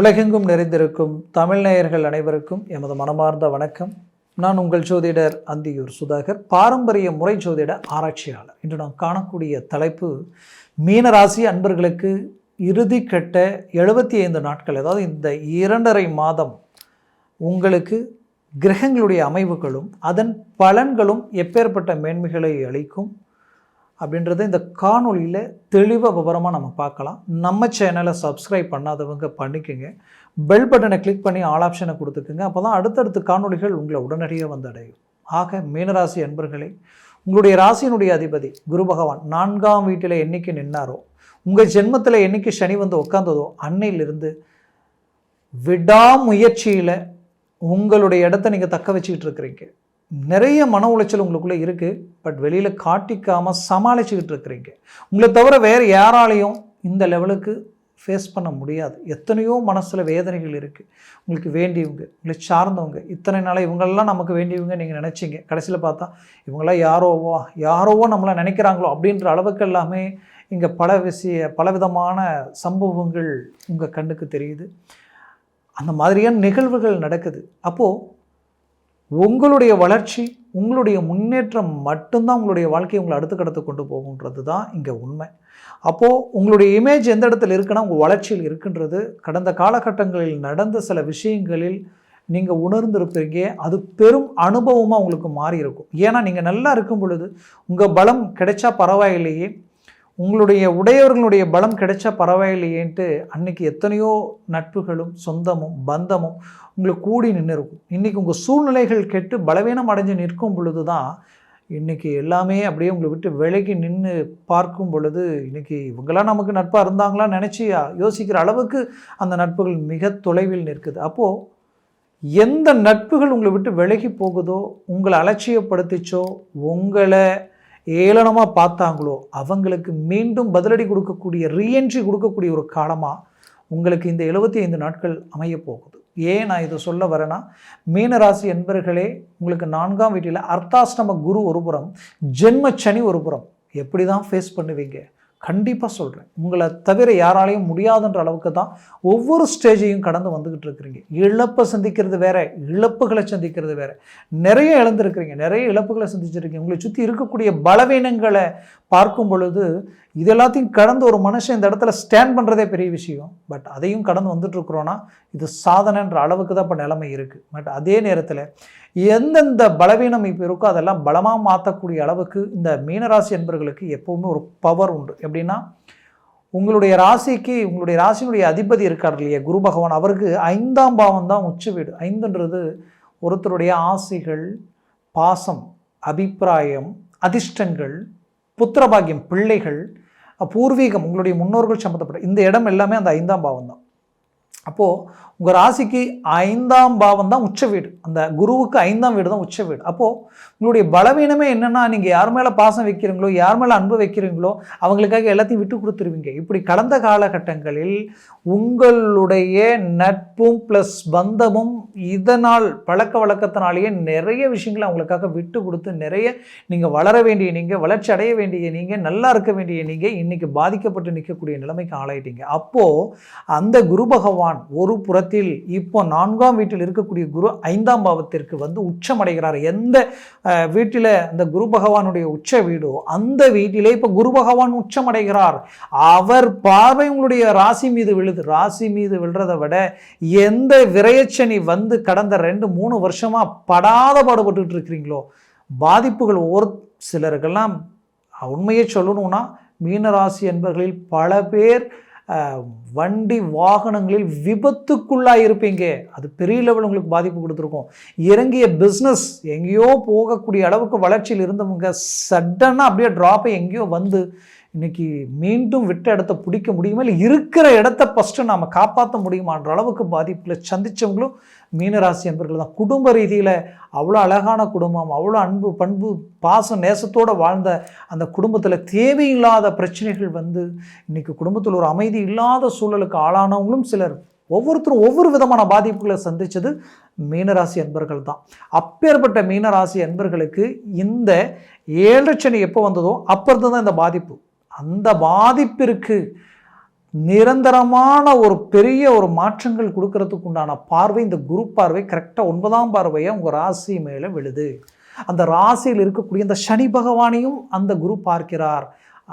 உலகெங்கும் நிறைந்திருக்கும் தமிழ் நேயர்கள் அனைவருக்கும் எமது மனமார்ந்த வணக்கம். நான் உங்கள் ஜோதிடர் அந்தியூர் சுதாகர், பாரம்பரிய முறை ஜோதிட ஆராய்ச்சியாளர். இன்று நாம் காணக்கூடிய தலைப்பு மீனராசி அன்பர்களுக்கு இறுதிக்கட்ட 75 நாட்கள், அதாவது இந்த 2.5 மாதம் உங்களுக்கு கிரகங்களுடைய அமைவுகளும் அதன் பலன்களும் எப்பேற்பட்ட மேன்மைகளை அளிக்கும் அப்படின்றத இந்த காணொலியில் தெளிவாக விவரமாக நம்ம பார்க்கலாம். நம்ம சேனலை சப்ஸ்கிரைப் பண்ணாதவங்க பண்ணிக்கோங்க, பெல் பட்டனை கிளிக் பண்ணி ஆல் ஆப்ஷனை கொடுத்துக்குங்க. அப்போ தான் அடுத்தடுத்த காணொலிகள் உங்களை உடனடியாக வந்து அடையும். ஆக மீனராசி அன்பர்களே, உங்களுடைய ராசியினுடைய அதிபதி குரு பகவான் 4ஆம் வீட்டில் என்னைக்கு நின்னாரோ, உங்கள் ஜென்மத்தில் என்னைக்கு சனி வந்து உட்காந்ததோ அன்னையிலிருந்து விடாமுயற்சியில் உங்களுடைய இடத்த நீங்கள் தக்க வச்சுக்கிட்டு இருக்கிறீங்க. நிறைய மன உளைச்சல் உங்களுக்குள்ளே இருக்குது, பட் வெளியில் காட்டிக்காமல் சமாளிச்சுக்கிட்டு இருக்கிறீங்க. உங்களை தவிர வேறு யாராலையும் இந்த லெவலுக்கு ஃபேஸ் பண்ண முடியாது. எத்தனையோ மனசில் வேதனைகள் இருக்குது. உங்களுக்கு வேண்டியவங்க, உங்களை சார்ந்தவங்க, இத்தனை நாளாக இவங்களெல்லாம் நமக்கு வேண்டியவங்க நீங்கள் நினச்சிங்க. கடைசியில் பார்த்தா இவங்களாம் யாரோவோ நம்மளை நினைக்கிறாங்களோ அப்படின்ற அளவுக்கு எல்லாமே இங்கே பலவிதமான சம்பவங்கள் உங்கள் கண்ணுக்கு தெரியுது. அந்த மாதிரியான நிகழ்வுகள் நடக்குது. அப்போது உங்களுடைய வளர்ச்சி, உங்களுடைய முன்னேற்றம் மட்டும்தான் உங்களுடைய வாழ்க்கையை உங்களை அடுத்த கடத்து கொண்டு போகுன்றது தான் இங்கே உண்மை. அப்போது உங்களுடைய இமேஜ் எந்த இடத்துல இருக்குன்னா உங்கள் வளர்ச்சியில் இருக்குன்றது கடந்த காலகட்டங்களில் நடந்த சில விஷயங்களில் நீங்கள் உணர்ந்திருப்பீங்க. அது பெரும் அனுபவமாக உங்களுக்கு மாறி இருக்கும். ஏன்னா நீங்கள் நல்லா இருக்கும் பொழுது உங்கள் பலம் கிடைச்சா பரவாயில்லையே, உங்களுடைய உடையவர்களுடைய பலம் கிடைச்சா பரவாயில்லையேன்ட்டு அன்றைக்கி எத்தனையோ நட்புகளும் சொந்தமும் பந்தமும் உங்களுக்கு கூடி நின்று இருக்கும். இன்றைக்கி உங்கள் சூழ்நிலைகள் கெட்டு பலவீனம் அடைஞ்சு நிற்கும் பொழுது தான் இன்றைக்கி எல்லாமே அப்படியே உங்களை விட்டு விலகி நின்று பார்க்கும் பொழுது இன்றைக்கி இவங்களாம் நமக்கு நட்பாக இருந்தாங்களான்னு நினச்சி யோசிக்கிற அளவுக்கு அந்த நட்புகள் மிக தொலைவில் நிற்குது. அப்போது எந்த நட்புகள் உங்களை விட்டு விலகி போகுதோ, உங்களை அலட்சியப்படுத்திச்சோ, உங்களை ஏளனமாக பார்த்தாங்களோ அவங்களுக்கு மீண்டும் பதிலடி கொடுக்கக்கூடிய, ரீஎன்ட்ரி கொடுக்கக்கூடிய ஒரு காலமாக உங்களுக்கு இந்த 75 நாட்கள் அமைய போகுது. ஏன் நான் இதை சொல்ல வரேன்னா, மீனராசி என்பர்களே, உங்களுக்கு 4ஆம் வீட்டில் அர்த்தாஷ்டம குரு ஒரு புறம், ஜென்ம சனி ஒரு புறம், எப்படி தான் ஃபேஸ் பண்ணுவீங்க? கண்டிப்பாக சொல்கிறேன், உங்களை தவிர யாராலையும் முடியாதுன்ற அளவுக்கு தான் ஒவ்வொரு ஸ்டேஜையும் கடந்து வந்துக்கிட்டு இருக்கிறீங்க. இழப்பை சந்திக்கிறது வேற, இழப்புகளை சந்திக்கிறது வேற. நிறைய இழந்திருக்கிறீங்க, நிறைய இழப்புகளை சந்திச்சிருக்கீங்க. உங்களை சுற்றி இருக்கக்கூடிய பலவீனங்களை பார்க்கும் பொழுது இது எல்லாத்தையும் கடந்து ஒரு மனுஷன் இந்த இடத்துல ஸ்டாண்ட் பண்ணுறதே பெரிய விஷயம். பட் அதையும் கடந்து வந்துட்டுருக்குறோன்னா இது சாதனைன்ற அளவுக்கு தான் இப்போ நிலைமை இருக்குது. பட் அதே நேரத்தில் எந்தெந்த பலவீனம் இப்போ இருக்கோ அதெல்லாம் பலமாக மாற்றக்கூடிய அளவுக்கு இந்த மீனராசி என்பவர்களுக்கு எப்போவுமே ஒரு பவர் உண்டு. எப்படின்னா, உங்களுடைய ராசிக்கு, உங்களுடைய ராசியினுடைய அதிபதி இருக்கார் இல்லையா குரு பகவான், அவருக்கு 5ஆம் பாவம் தான் உச்ச வீடு. 5ன்றது ஒருத்தருடைய ஆசைகள், பாசம், அபிப்பிராயம், அதிர்ஷ்டங்கள், புத்திரபாகியம், பிள்ளைகள், பூர்வீகம், உங்களுடைய முன்னோர்கள் சம்மந்தப்பட்ட இந்த இடம் எல்லாமே அந்த 5ஆம் பாவம் தான். அப்போது உங்கள் ராசிக்கு 5ஆம் பாவம் தான் உச்ச வீடு. அந்த குருவுக்கு 5ஆம் வீடு தான் உச்ச வீடு. அப்போது உங்களுடைய பலவீனமே என்னென்னா, நீங்கள் யார் மேலே பாசம் வைக்கிறீங்களோ, யார் மேலே அன்பு வைக்கிறீங்களோ அவங்களுக்காக எல்லாத்தையும் விட்டு கொடுத்துருவீங்க. இப்படி கடந்த காலகட்டங்களில் உங்களுடைய நட்பும் ப்ளஸ் பந்தமும் இதனால் பழக்க வழக்கத்தினாலேயே நிறைய விஷயங்களை அவங்களுக்காக விட்டு கொடுத்து, நிறைய நீங்கள் வளர வேண்டிய, நீங்கள் வளர்ச்சி அடைய வேண்டிய, நீங்கள் நல்லா இருக்க வேண்டிய நீங்கள் இன்றைக்கி பாதிக்கப்பட்டு நிற்கக்கூடிய நிலைமைக்கு ஆளாயிட்டீங்க. அப்போது அந்த குரு பகவான் ஒரு புறத்தில் இப்போ 4ஆம் வீட்டில் இருக்கக்கூடிய குரு 5ஆம் பாவத்திற்கு வந்து உச்சமடைகிறார். எந்த வீட்டில் அந்த குரு பகவானுடைய உச்ச வீடோ அந்த வீட்டிலே இப்போ குரு பகவான் உச்சமடைகிறார். அவர் பார்வை உங்களுடைய ராசி மீது விழுது. ராசி மீது விழுறதை விட எந்த விரயச்சனி வந்து கடந்த 2-3 வருஷமாக படாத பாடுபட்டு இருக்கிறீங்களோ பாதிப்புகள் ஒரு சிலருக்கெல்லாம் உண்மையை சொல்லணும்னா மீனராசி என்பவர்களில் பல பேர் வண்டி வாகனங்களில் விபத்துக்குள்ளாக இருப்பீங்க. அது பெரிய லெவல் உங்களுக்கு பாதிப்பு கொடுத்துருக்கும். இறங்கிய பிஸ்னஸ் எங்கேயோ போகக்கூடிய அளவுக்கு வளர்ச்சியில் இருந்தவங்க சடனாக அப்படியே ட்ராப்பை எங்கேயோ வந்து இன்றைக்கி மீண்டும் விட்ட இடத்த பிடிக்க முடியுமா, இல்லை இருக்கிற இடத்த ஃபஸ்ட்டு நாம் காப்பாற்ற முடியுமான்ற அளவுக்கு பாதிப்பில் சந்தித்தவங்களும் மீனராசி என்பர்கள் தான். குடும்ப ரீதியில் அவ்வளோ அழகான குடும்பம், அவ்வளோ அன்பு பண்பு பாசம் நேசத்தோடு வாழ்ந்த அந்த குடும்பத்தில் தேவையில்லாத பிரச்சனைகள் வந்து இன்றைக்கி குடும்பத்தில் ஒரு அமைதி இல்லாத சூழலுக்கு ஆளானவங்களும் சிலர். ஒவ்வொருத்தரும் ஒவ்வொரு விதமான பாதிப்புகளை சந்தித்தது மீனராசி அன்பர்கள் தான். அப்பேற்பட்ட மீனராசி அன்பர்களுக்கு இந்த 7 சனி எப்போ வந்ததோ அப்போ இருந்து தான் இந்த பாதிப்பு. அந்த பாதிப்பிற்கு நிரந்தரமான ஒரு பெரிய ஒரு மாற்றங்கள் கொடுக்கறதுக்கு உண்டான பார்வை இந்த குரு பார்வை கரெக்டாக 9ஆம் பார்வையாக உங்கள் ராசி மேலே விழுது. அந்த ராசியில் இருக்கக்கூடிய அந்த சனி பகவானையும் அந்த குரு பார்க்கிறார்.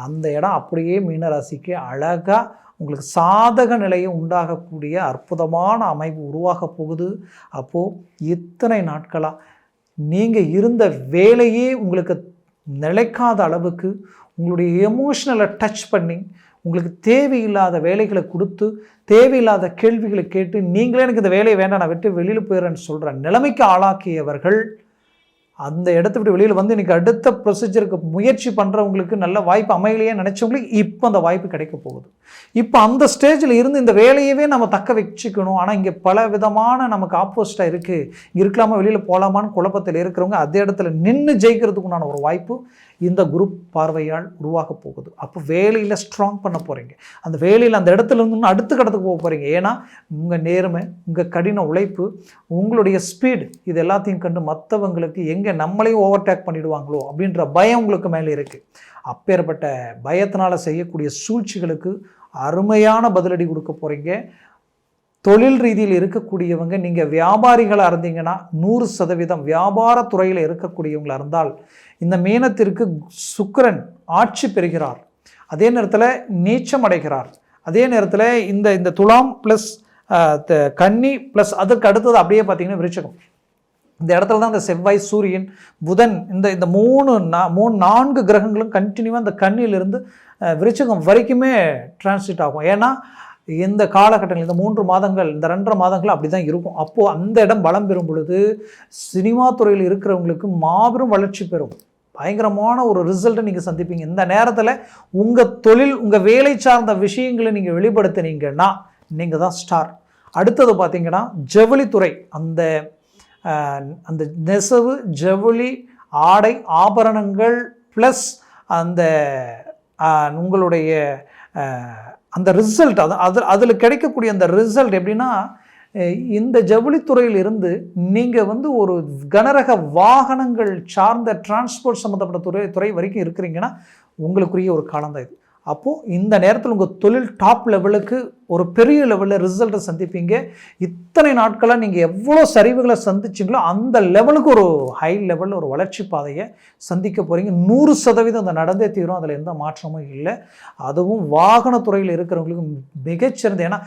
அந்த இடம் அப்படியே மீனராசிக்கு அழகாக உங்களுக்கு சாதக நிலையை உண்டாகக்கூடிய அற்புதமான அமைப்பு உருவாக போகுது. அப்போது இத்தனை நாட்களாக நீங்கள் இருந்த வேலையே உங்களுக்கு நிலைக்காத அளவுக்கு உங்களுடைய எமோஷ்னலை டச் பண்ணி உங்களுக்கு தேவையில்லாத வேலைகளை கொடுத்து தேவையில்லாத கேள்விகளை கேட்டு நீங்களே எனக்கு இந்த வேலையை வேண்டாம் நான் விட்டு வெளியில் போயிடுறேன்னு சொல்கிற நிலைமைக்கு ஆளாக்கியவர்கள் அந்த இடத்த விட்டு வெளியில் வந்து இன்றைக்கி அடுத்த ப்ரொசீஜருக்கு முயற்சி பண்ணுறவங்களுக்கு நல்ல வாய்ப்பு அமையலையே நினச்சவங்களுக்கு இப்போ அந்த வாய்ப்பு கிடைக்க போகுது. இப்போ அந்த ஸ்டேஜில் இருந்து இந்த வேலையவே நம்ம தக்க வச்சுக்கணும். ஆனால் இங்கே பல விதமான நமக்கு ஆப்போசிட்டாக இருக்குது, இங்கே இருக்கலாமா வெளியில் போகலாமான்னு குழப்பத்தில் இருக்கிறவங்க அதே இடத்துல நின்று ஜெயிக்கிறதுக்குண்டான ஒரு வாய்ப்பு இந்த குரூப் பார்வையால் உருவாக போகுது. அப்போ வேலையில் ஸ்ட்ராங் பண்ண போகிறீங்க. அந்த வேலையில் அந்த இடத்துல இருந்து அடுத்த கடத்துக்கு போக போகிறீங்க. ஏன்னா உங்கள் நேர்மை, உங்கள் கடின உழைப்பு, உங்களுடைய ஸ்பீடு இது எல்லாத்தையும் கண்டு மற்றவங்களுக்கு எங்கே நம்மளையும் ஓவர்டேக் பண்ணிடுவாங்களோ அப்படின்ற பயம் உங்களுக்கு மேலே இருக்குது. அப்பேற்பட்ட பயத்தினால் செய்யக்கூடிய சூழ்ச்சிகளுக்கு அருமையான பதிலடி கொடுக்க போகிறீங்க. தொழில் ரீதியில் இருக்கக்கூடியவங்க நீங்கள் வியாபாரிகளாக இருந்தீங்கன்னா 100% வியாபாரத்துறையில் இருக்கக்கூடியவங்களாக இருந்தால் இந்த மீனத்திற்கு சுக்கிரன் ஆட்சி பெறுகிறார், அதே நேரத்தில் நீச்சம் அடைகிறார். அதே நேரத்தில் இந்த துலாம் ப்ளஸ் கன்னி ப்ளஸ் அதற்கு அடுத்தது அப்படியே பார்த்தீங்கன்னா விருச்சிகம். இந்த இடத்துல தான் இந்த செவ்வாய், சூரியன், புதன் இந்த 4 கிரகங்களும் கண்டினியூவாக இந்த கன்னியிலிருந்து விருச்சிகம் வரைக்குமே டிரான்ஸ்லேட் ஆகும். ஏன்னா இந்த காலகட்டங்கள் இந்த 3 மாதங்கள் இந்த 2.5 மாதங்கள் அப்படி தான் இருக்கும். அப்போது அந்த இடம் பலம் பெறும் பொழுது சினிமா துறையில் இருக்கிறவங்களுக்கு மாபெரும் வளர்ச்சி பெறும். பயங்கரமான ஒரு ரிசல்ட்டை நீங்கள் சந்திப்பீங்க. இந்த நேரத்தில் உங்கள் தொழில், உங்கள் வேலை சார்ந்த விஷயங்களை நீங்கள் வெளிப்படுத்தினீங்கன்னா நீங்கள் தான் ஸ்டார். அடுத்தது பார்த்தீங்கன்னா ஜவுளித்துறை, அந்த நெசவு, ஜவுளி, ஆடை, ஆபரணங்கள் ப்ளஸ் அந்த உங்களுடைய அந்த ரிசல்ட் அதில் கிடைக்கக்கூடிய அந்த ரிசல்ட் எப்படின்னா, இந்த ஜவுளித்துறையில் இருந்து நீங்கள் ஒரு கனரக வாகனங்கள் சார்ந்த டிரான்ஸ்போர்ட் சம்மந்தப்பட்ட துறை வரைக்கும் இருக்கிறீங்கன்னா உங்களுக்குரிய ஒரு காலம் தான் இது. அப்போது இந்த நேரத்தில் உங்கள் தொழில் டாப் லெவலுக்கு ஒரு பெரிய லெவலில் ரிசல்ட்டை சந்திப்பீங்க. இத்தனை நாட்களாக நீங்கள் எவ்வளோ சரிவுகளை சந்திச்சிங்களோ அந்த லெவலுக்கு ஒரு ஹை லெவலில் ஒரு வளர்ச்சி பாதையை சந்திக்க போகிறீங்க. 100% அந்த நடந்தே தீரும், அதில் எந்த மாற்றமும் இல்லை. அதுவும் வாகனத்துறையில் இருக்கிறவங்களுக்கு மிகச்சிறந்த, ஏன்னா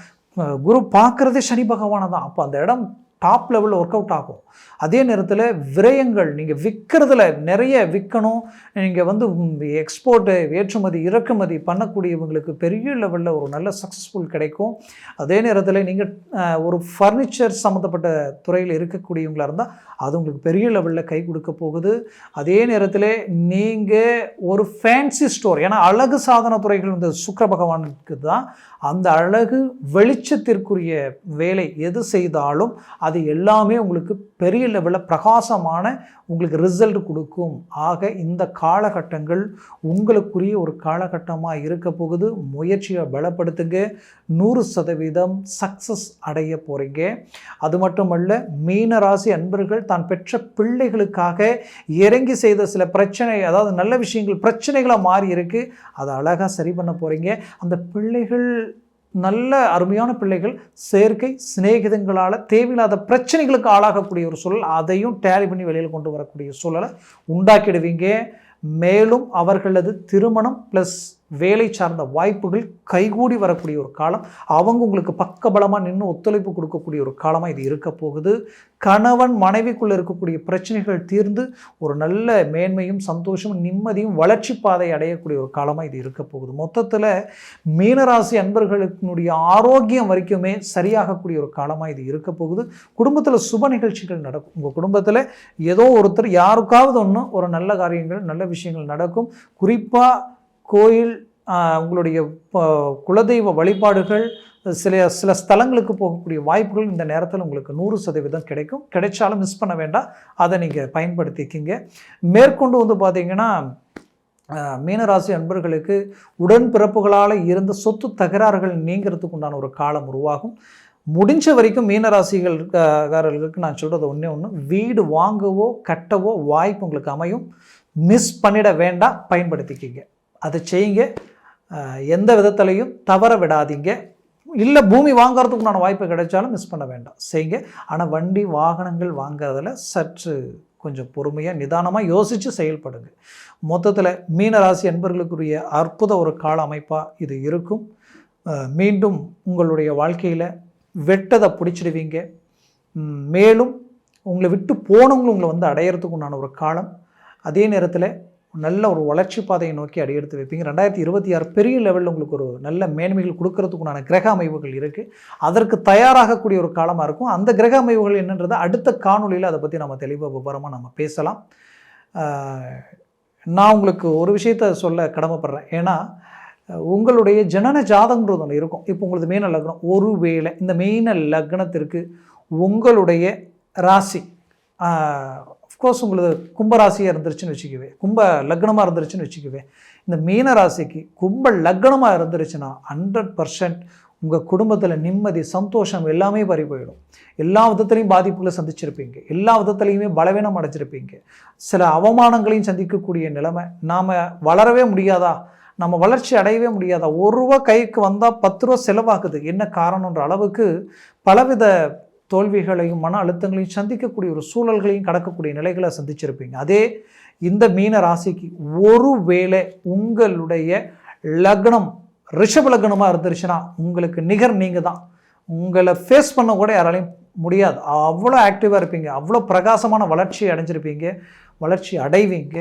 குரு பார்க்குறதே சனி பகவானை தான். அப்போ அந்த இடம் டாப் லெவலில் ஒர்க் அவுட் ஆகும். அதே நேரத்தில் விரயங்கள், நீங்கள் விற்கிறதுல நிறைய விற்கணும், நீங்கள் எக்ஸ்போர்ட்டு, ஏற்றுமதி இறக்குமதி பண்ணக்கூடியவங்களுக்கு பெரிய லெவலில் ஒரு நல்ல சக்ஸஸ்ஃபுல் கிடைக்கும். அதே நேரத்தில் நீங்கள் ஒரு ஃபர்னிச்சர் சம்மந்தப்பட்ட துறையில் இருக்கக்கூடியவங்களாக இருந்தால் அது உங்களுக்கு பெரிய லெவலில் கை கொடுக்க போகுது. அதே நேரத்தில் நீங்கள் ஒரு ஃபேன்சி ஸ்டோர், ஏன்னா அழகு சாதன துறைகள் இந்த சுக்கிர பகவானுக்கு தான் அந்த அழகு வெளிச்சத்திற்குரிய வேலை எது செய்தாலும் அது எல்லாமே உங்களுக்கு பெரிய லெவலில் பிரகாசமான உங்களுக்கு ரிசல்ட் கொடுக்கும். ஆக இந்த காலகட்டங்கள் உங்களுக்குரிய ஒரு காலகட்டமாக இருக்க போகுது. முயற்சியை பலப்படுத்துங்க, 100% சக்ஸஸ் அடைய போகிறீங்க. அது மட்டுமல்ல, மீனராசி அன்பர்கள் தான் பெற்ற பிள்ளைகளுக்காக இறங்கி செய்த சில பிரச்சனை, அதாவது நல்ல விஷயங்கள் பிரச்சனைகளாக மாறி இருக்கு, அதை அழகாக சரி பண்ண போகிறீங்க. அந்த பிள்ளைகள் நல்ல அருமையான பிள்ளைகள், சேர்க்கை சிநேகிதங்களால் தேவையில்லாத பிரச்சனைகளுக்கு ஆளாகக்கூடிய ஒரு சூழல், அதையும் டேலி பண்ணி வெளியில் கொண்டு வரக்கூடிய சூழலை உண்டாக்கிடுவீங்க. மேலும் அவர்களது திருமணம் ப்ளஸ் வேலை சார்ந்த வாய்ப்புகள் கைகூடி வரக்கூடிய ஒரு காலம், அவங்க உங்களுக்கு பக்கபலமாக நின்று ஒத்துழைப்பு கொடுக்கக்கூடிய ஒரு காலமாக இது இருக்க போகுது. கணவன் மனைவிக்குள்ளே இருக்கக்கூடிய பிரச்சனைகள் தீர்ந்து ஒரு நல்ல மேன்மையும் சந்தோஷமும் நிம்மதியும் வளர்ச்சி பாதை அடையக்கூடிய ஒரு காலமாக இது இருக்க போகுது. மொத்தத்தில் மீனராசி அன்பர்களுடைய ஆரோக்கியம் வரைக்குமே சரியாகக்கூடிய ஒரு காலமாக இது இருக்க போகுது. குடும்பத்தில் சுப நிகழ்ச்சிகள் நடக்கும். உங்கள் குடும்பத்தில் ஏதோ ஒருத்தர் யாருக்காவது ஒரு நல்ல காரியங்கள், நல்ல விஷயங்கள் நடக்கும். குறிப்பாக கோயில், உங்களுடைய குலதெய்வ வழிபாடுகள், சில ஸ்தலங்களுக்கு போகக்கூடிய வாய்ப்புகள் இந்த நேரத்தில் உங்களுக்கு 100% கிடைக்கும். கிடைச்சாலும் மிஸ் பண்ண வேண்டாம், அதை நீங்கள் பயன்படுத்திக்கிங்க. மேற்கொண்டு பார்த்தீங்கன்னா மீனராசி அன்பர்களுக்கு உடன்பிறப்புகளால் இருந்த சொத்து தகராறுகள் நீங்கிறதுக்கு உண்டான ஒரு காலம் உருவாகும். முடிஞ்ச வரைக்கும் மீனராசிகாரர்களுக்கு நான் சொல்கிறது ஒன்று, வீடு வாங்கவோ கட்டவோ வாய்ப்பு உங்களுக்கு அமையும். மிஸ் பண்ணிட வேண்டாம், பயன்படுத்திக்கிங்க, அதை செய்யுங்க. எந்த விதத்திலையும் தவற விடாதீங்க. இல்லை பூமி வாங்குறதுக்குண்டான வாய்ப்பு கிடைச்சாலும் மிஸ் பண்ண வேண்டாம், செய்யுங்க. ஆனால் வண்டி வாகனங்கள் வாங்குறதுல சற்று கொஞ்சம் பொறுமையாக நிதானமாக யோசித்து செயல்படுங்க. மொத்தத்தில் மீனராசி அன்பர்களுக்குரிய அற்புத ஒரு கால அமைப்பாக இது இருக்கும். மீண்டும் உங்களுடைய வாழ்க்கையில் வெட்டதை பிடிச்சிடுவீங்க. மேலும் உங்களை விட்டு போனவங்களும் உங்களை வந்து அடையிறதுக்கு உண்டான ஒரு காலம். அதே நேரத்தில் நல்ல ஒரு வளர்ச்சி பாதையை நோக்கி அடியெடுத்து வைப்பீங்க. 2026 பெரிய லெவலில் உங்களுக்கு ஒரு நல்ல மேன்மைகள் கொடுக்கறதுக்குண்டான கிரக அமைவுகள் இருக்குது. அதற்கு தயாராகக்கூடிய ஒரு காலமாக இருக்கும். அந்த கிரக அமைவுகள் என்னன்றதை அடுத்த காணொலியில் அதை பற்றி நம்ம தெளிவாக விவரமாக நம்ம பேசலாம். நான் உங்களுக்கு ஒரு விஷயத்த சொல்ல கடமைப்படுறேன். ஏன்னா உங்களுடைய ஜனன ஜாதகன்றது ஒன்று இருக்கும். இப்போ உங்களுக்கு மீன லக்னம், ஒருவேளை இந்த மீன லக்னத்திற்கு உங்களுடைய ராசி அஃப்கோர்ஸ் உங்களுக்கு கும்பராசியாக இருந்துருச்சுன்னு வச்சுக்குவே, கும்ப லக்னமாக இருந்துருச்சுன்னு வச்சுக்குவே, இந்த மீன ராசிக்கு கும்ப லக்னமாக இருந்துருச்சுன்னா 100% உங்கள் குடும்பத்தில் நிம்மதி, சந்தோஷம் எல்லாமே பறி போயிடும். எல்லா விதத்துலையும் பாதிப்புகளை சந்திச்சிருப்பீங்க, எல்லா விதத்துலையுமே பலவீனம் அடைஞ்சிருப்பீங்க, சில அவமானங்களையும் சந்திக்கக்கூடிய நிலைமை. நாம் வளரவே முடியாதா, நம்ம வளர்ச்சி அடையவே முடியாதா, ₹1 கைக்கு வந்தால் ₹10 செலவாகுது, என்ன காரணன்ற அளவுக்கு பலவித தோல்விகளையும் மன அழுத்தங்களையும் சந்திக்கக்கூடிய ஒரு சூழல்களையும் கடக்கக்கூடிய நிலைகளை சந்திச்சிருப்பீங்க. அதே இந்த மீன ராசிக்கு ஒருவேளை உங்களுடைய லக்னம் ரிஷப லக்னமாக இருந்துருச்சுன்னா உங்களுக்கு நிகர் நீங்கள் தான். உங்களை ஃபேஸ் பண்ண கூட யாராலையும் முடியாது. அவ்வளோ ஆக்டிவாக இருப்பீங்க, அவ்வளோ பிரகாசமான வளர்ச்சி அடைஞ்சிருப்பீங்க, வளர்ச்சி அடைவீங்க.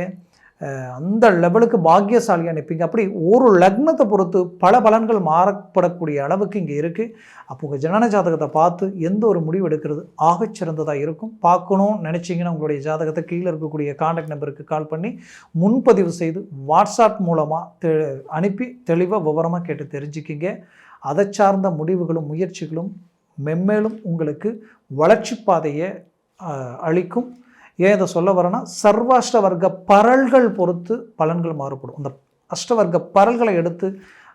அந்த லெவலுக்கு பாக்கியசாலியாக நிற்பீங்க. அப்படி ஒரு லக்னத்தை பொறுத்து பல பலன்கள் மாறப்படக்கூடிய அளவுக்கு இங்கே இருக்குது. அப்போ உங்கள் ஜனன ஜாதகத்தை பார்த்து எந்த ஒரு முடிவு எடுக்கிறது ஆகச்சிறந்ததாக இருக்கும். பார்க்கணும்னு நினச்சிங்கன்னா உங்களுடைய ஜாதகத்தை கீழே இருக்கக்கூடிய கான்டாக்ட் நம்பருக்கு கால் பண்ணி முன்பதிவு செய்து வாட்ஸ்அப் மூலமாக அனுப்பி தெளிவாக விவரமாக கேட்டு தெரிஞ்சுக்கிங்க. அதை சார்ந்த முடிவுகளும் முயற்சிகளும் மென்மேலும் உங்களுக்கு வளர்ச்சி பாதையை அளிக்கும். ஏன் இதை சொல்ல வரேன்னா, சர்வாஷ்ட வர்க்க பரல்கள் பொறுத்து பலன்கள் மாறுபடும். அந்த அஷ்டவர்க்க பரல்களை எடுத்து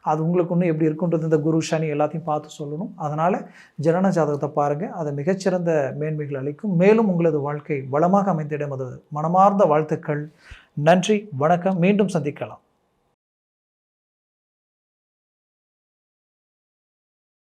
அது உங்களுக்கு இன்னும் எப்படி இருக்குன்றது இந்த குரு சனி எல்லாத்தையும் பார்த்து சொல்லணும். அதனால் ஜனன ஜாதகத்தை பாருங்கள், அதை மிகச்சிறந்த மேன்மைகள் அளிக்கும். மேலும் உங்களது வாழ்க்கை வளமாக அமைந்திடும். அது மனமார்ந்த வாழ்த்துக்கள். நன்றி, வணக்கம். மீண்டும் சந்திக்கலாம்.